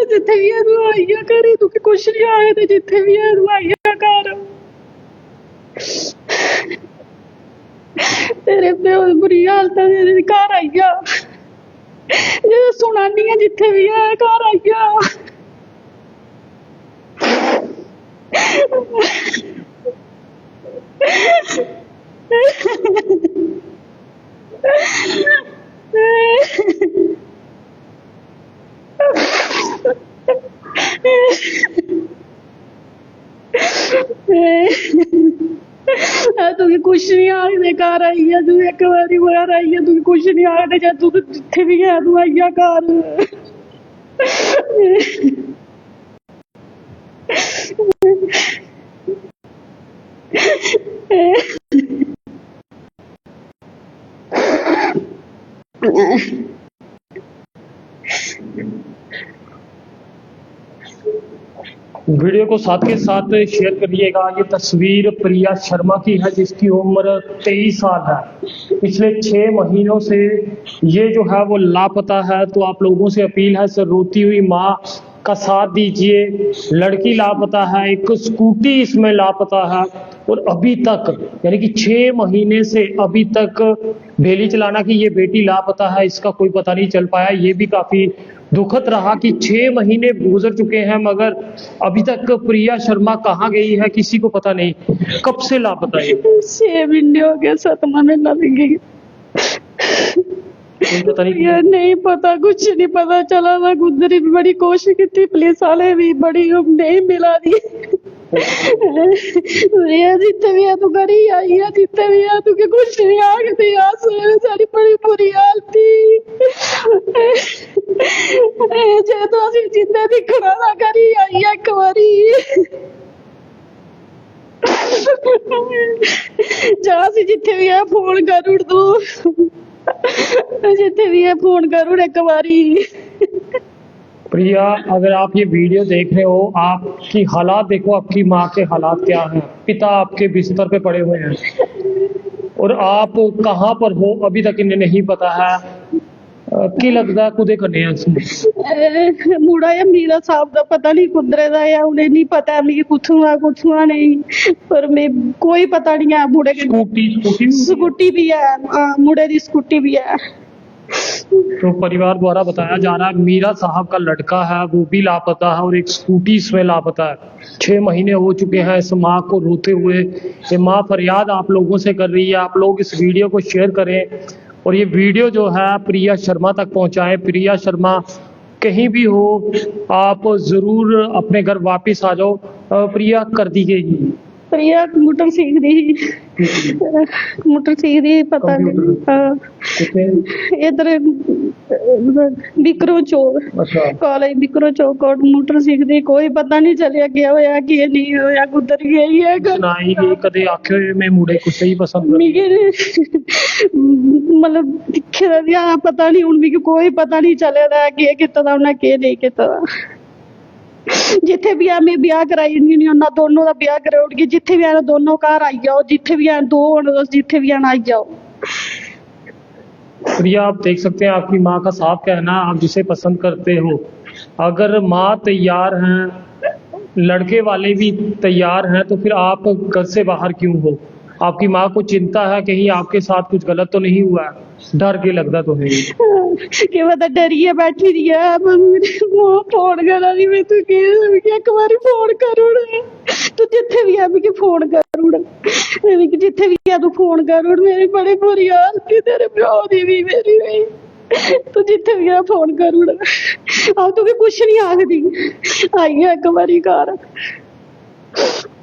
जिथे भी है तू आइया करे, तू कुछ नहीं आए ते जिथे भी है तू आइया कर। तेरे प्यो दी बुरी हालत है, तेरे घर आइया जो सुनानी है, जिथे भी है घर आइया। तू कुछ नहीं आखदे घर आई है, तू एक बारी बाहर आई है, तू कुछ नहीं आखदे, जा तू जिथे भी है तू आइया घर। वीडियो को साथ के साथ शेयर करिएगा। ये तस्वीर प्रिया शर्मा की है जिसकी उम्र 23 साल है। पिछले 6 महीनों से ये जो है वो लापता है। तो आप लोगों से अपील है, सर रोती हुई माँ का साथ दीजिए। लड़की लापता है, एक स्कूटी इसमें लापता है और अभी तक यानी कि 6 महीने से अभी तक भेली चलाना की ये बेटी लापता है, इसका कोई पता नहीं चल पाया। ये भी काफी दुखद रहा कि 6 महीने गुजर चुके हैं मगर अभी तक प्रिया शर्मा कहाँ गई है किसी को पता नहीं। कब से लापता है? 6 महीने हो गए, 7वां महीना लग गई। पता नहीं, यार नहीं पता, कुछ नहीं पता चला। मैं गुजरी भी बड़ी कोशिश की थी, पुलिस वाले भी बड़ी नहीं मिला दी। जितने भी है तू करी आई है, जितने भी है तू के कुछ नहीं आखदी। सारी बड़ी बुरी हालत थी। जे तो असीं जिन्ने दिखना ना करी आई है एक बारी। जा सी जिथे भी है फोन कर उड़ तू, जिथे भी है फोन कर उड़ एक बारी। प्रिया अगर आप ये वीडियो देख रहे हो, आपकी हालात देखो, आपकी माँ के हालात क्या हैं। पिता आपके बिस्तर पे पड़े हुए हैं और आप कहाँ पर हो अभी तक इन्हें नहीं पता है। की लगदा कुदे करने हैं मुड़ा या मीरा साहब का पता नहीं कुदरे दा या उन्हें नहीं पता मैं कुथुआ नहीं, पर मैं कोई पता नहीं है। मुड़े की स्कूटी भी है, मुड़े की स्कूटी भी है। तो परिवार द्वारा बताया जा रहा है मीरा साहब का लड़का है वो भी लापता है और एक स्कूटी इसमें लापता है। 6 महीने हो चुके हैं इस माँ को रोते हुए। ये माँ फरियाद आप लोगों से कर रही है। आप लोग इस वीडियो को शेयर करें और ये वीडियो जो है प्रिया शर्मा तक पहुंचाएं। प्रिया शर्मा कहीं भी हो आप जरूर अपने घर वापस आ जाओ। प्रिया कर दी गई, प्रिया कंप्यूटर सीख दी, कंप्यूटर सीख दी पता नहीं इधर बिकरो चौक कॉलेज बिकरो चौक कंप्यूटर सीख दी। कोई पता नहीं चलिया क्या होया कि नहीं होया, कुधर गई है। कदे आखे मैं मुड़े को सही पसंद मतलब दिखे दा पता नहीं हुण भी कोई पता नहीं चलेदा कि किता दा उन्हें के नहीं किता। जिथे भी है मैं ब्याह कराई नहीं, उन्हें दोनों का ब्याह कराऊंगी। जिथे भी है दोनों घर आई जाओ, जिथे भी है दो जिथे भी है आई जाओ। प्रिया आप देख सकते हैं आपकी माँ का साफ कहना, आप जिसे पसंद करते हो अगर माँ तैयार हैं, लड़के वाले भी तैयार हैं, तो फिर आप घर से बाहर क्यों हो? आपकी माँ को चिंता है कहीं आपके साथ कुछ गलत तो नहीं हुआ है? डर के लगता तो है कि पता डरिए बैठी रही है। फोन करा रही मैं तू एक बारी फोन कर उड़, तू जिथे भी है मैं फोन कर उड़, जिथे भी है तू फोन कर उड़। मेरी बड़ी बुरी हालत थी, तेरे प्यो दी भी मेरी भी। तू जिथे भी है फोन कर उड़। अब तू कुछ नहीं आखदी, आई है एक बारी घर।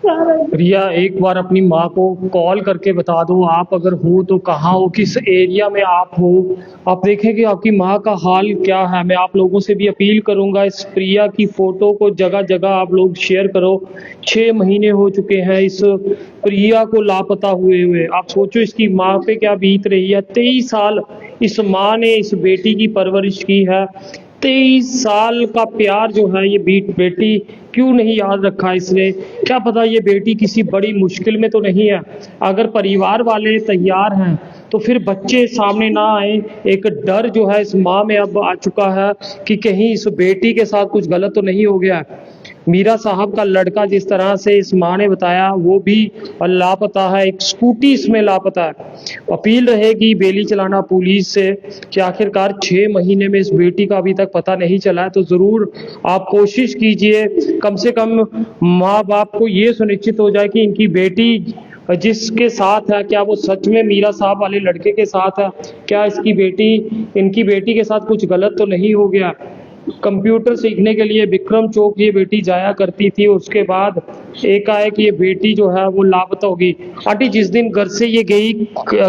प्रिया एक बार अपनी माँ को कॉल करके बता दो आप अगर हो तो कहाँ हो, किस एरिया में आप हो। आप देखें कि आपकी माँ का हाल क्या है। मैं आप लोगों से भी अपील करूंगा इस प्रिया की फोटो को जगह जगह आप लोग शेयर करो। 6 महीने हो चुके हैं इस प्रिया को लापता हुए। आप सोचो इसकी माँ पे क्या बीत रही है। 23 साल इस माँ ने इस बेटी की परवरिश की है। 23 साल का प्यार जो है ये बेटी क्यों नहीं याद रखा इसने? क्या पता ये बेटी किसी बड़ी मुश्किल में तो नहीं है। अगर परिवार वाले तैयार हैं तो फिर बच्चे सामने ना आए। एक डर जो है इस माँ में अब आ चुका है कि कहीं इस बेटी के साथ कुछ गलत तो नहीं हो गया। मीरा साहब का लड़का जिस तरह से इस माँ ने बताया वो भी लापता है, एक स्कूटी इसमें लापता है। अपील रहेगी बेली चलाना पुलिस से कि आखिरकार 6 महीने में इस बेटी का अभी तक पता नहीं चला है, तो जरूर आप कोशिश कीजिए, कम से कम माँ बाप को ये सुनिश्चित हो जाए कि इनकी बेटी जिसके साथ है क्या वो सच में मीरा साहब वाले लड़के के साथ है, क्या इनकी बेटी के साथ कुछ गलत तो नहीं हो गया। कंप्यूटर सीखने के लिए विक्रम चौक ये बेटी जाया करती थी, उसके बाद एकाएक ये बेटी जो है वो लापता होगी। आंटी, जिस दिन घर से ये गई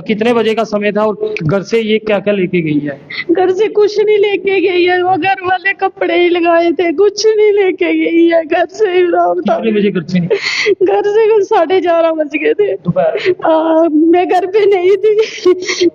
कितने बजे का समय था और घर से ये क्या क्या लेके गई है? घर से कुछ नहीं लेके गई है, वो घर वाले कपड़े ही लगाए थे, कुछ नहीं लेके गई है घर से। कितने बजे घर से निकली? घर से 11:30 बज गए थे दोपहर। मैं घर पे नहीं थी।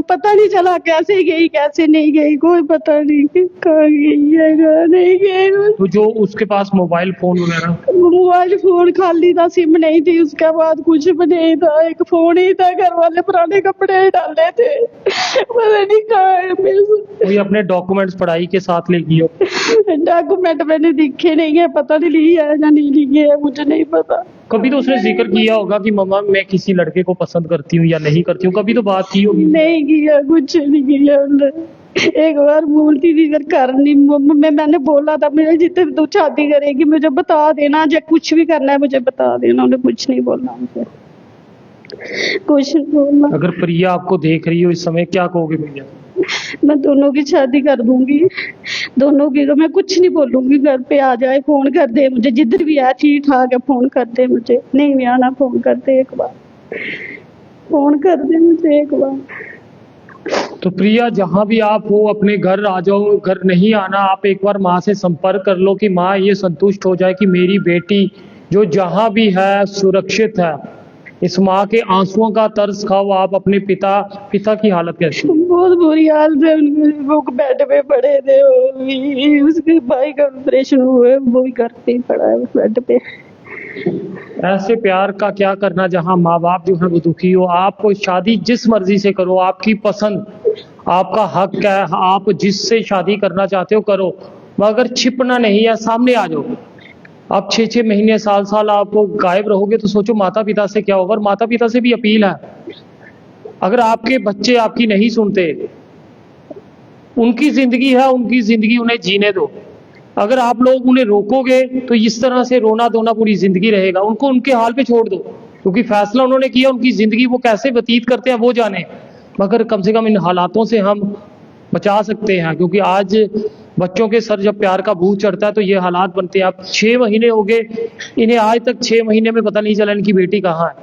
पता नहीं चला कैसे गई कैसे नहीं गई, कोई पता नहीं कि कहाँ गई है कहाँ नहीं गई। तो जो उसके पास मोबाइल फोन वगैरह? मोबाइल फोन खाली था, सिम नहीं थी, उसके बाद कुछ भी नहीं था, एक फोन ही था। घर वाले पुराने कपड़े डाले थे, पता नहीं कहाँ है। कोई अपने डॉक्यूमेंट्स पढ़ाई के साथ ले गई हो? डॉक्यूमेंट मैंने दिखे नहीं है, पता नहीं लिए है या नहीं लिए है, मुझे नहीं पता। कभी तो उसने जिक्र किया होगा कि मम्मा मैं किसी लड़के को पसंद करती हूँ या नहीं करती हूँ, कभी तो बात की होगी? नहीं किया, कुछ नहीं किया उन्होंने। एक बार बोलती थी अगर करनी मैंने बोला था मेरे जितने तू शादी करेगी मुझे बता देना, जो कुछ भी करना है मुझे बता देना। उन्हें कुछ नहीं बोलना, मुझे कुछ नहीं बोलना। अगर प्रिया आपको देख रही हो इस समय, क्या कहोगे भैया? मैं दोनों की शादी कर दूंगी, दोनों की। तो मैं कुछ नहीं बोलूंगी, घर पे आ जाए, फोन कर दे मुझे, जिधर भी है ठीक ठाक है, फोन कर दे मुझे। नहीं भी आना, फोन कर दे एक बार, फोन कर दे मुझे एक बार। तो प्रिया, जहां भी आप हो अपने घर आ जाओ। घर नहीं आना, आप एक बार माँ से संपर्क कर लो कि माँ ये संतुष्ट हो जाए कि मेरी बेटी जो जहां भी है सुरक्षित है। इस माँ के आंसुओं का तरस खाओ आप। अपने पिता की हालत कैसी? बहुत बुरी हालत है उनकी, वो बेड पे पड़े थे, उसके भाई का ऑपरेशन हुआ है, वो भी घर पे ही पड़ा है बेड पे। ऐसे प्यार का क्या करना जहां माँ बाप जो है वो दुखी हो। आपको शादी जिस मर्जी से करो, आपकी पसंद, आपका हक है, आप जिससे शादी करना चाहते हो करो, मगर छिपना नहीं है, सामने आ जाओ। आप 6-6 महीने साल आप गायब रहोगे तो सोचो माता पिता से क्या होगा। और माता पिता से भी अपील है, अगर आपके बच्चे आपकी नहीं सुनते, उनकी जिंदगी है, उनकी जिंदगी उन्हें जीने दो। अगर आप लोग उन्हें रोकोगे तो इस तरह से रोना धोना पूरी जिंदगी रहेगा। उनको उनके हाल पे छोड़ दो, क्योंकि फैसला उन्होंने किया, उनकी जिंदगी वो कैसे व्यतीत करते हैं वो जाने। मगर कम से कम इन हालातों से हम बचा सकते हैं, क्योंकि आज बच्चों के सर जब प्यार का भूत चढ़ता है तो ये हालात बनते हैं। अब 6 महीने हो गए इन्हें, आज तक 6 महीने में पता नहीं चला इनकी बेटी कहाँ है।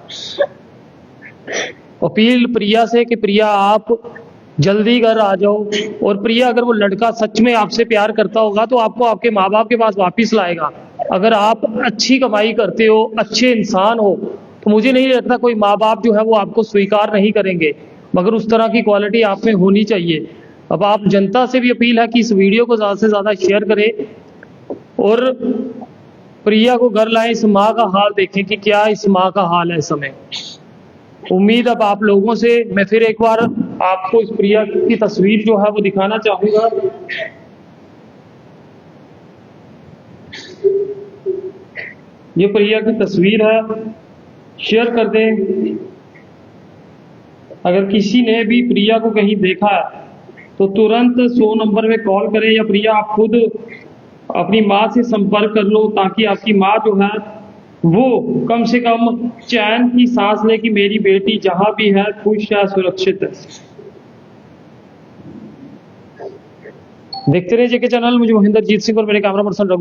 अपील प्रिया से कि प्रिया आप जल्दी घर आ जाओ। और प्रिया, अगर वो लड़का सच में आपसे प्यार करता होगा तो आपको आपके माँ बाप के पास वापिस लाएगा। अगर आप अच्छी कमाई करते हो, अच्छे इंसान हो, तो मुझे नहीं लगता कोई माँ बाप जो है वो आपको स्वीकार नहीं करेंगे। मगर उस तरह की क्वालिटी आप में होनी चाहिए। अब आप जनता से भी अपील है कि इस वीडियो को ज़्यादा से ज़्यादा शेयर करें और प्रिया को घर लाएं। इस माँ का हाल देखें कि क्या इस माँ का हाल है इस समय। उम्मीद अब आप लोगों से मैं फिर एक बार आपको इस प्रिया की तस्वीर जो है वो दिखाना चाहूंगा। ये प्रिया की तस्वीर है, शेयर कर दें। अगर किसी ने भी प्रिया को कहीं देखा है तो तुरंत 100 नंबर में कॉल करें, या प्रिया आप खुद अपनी माँ से संपर्क कर लो, ताकि आपकी माँ जो है वो कम से कम चैन की सांस ले कि मेरी बेटी जहां भी है खुश है, सुरक्षित है। देखते रहिए जेके चैनल। मुझे महेंद्रजीत सिंह और मेरे कैमरा पर्सन रघु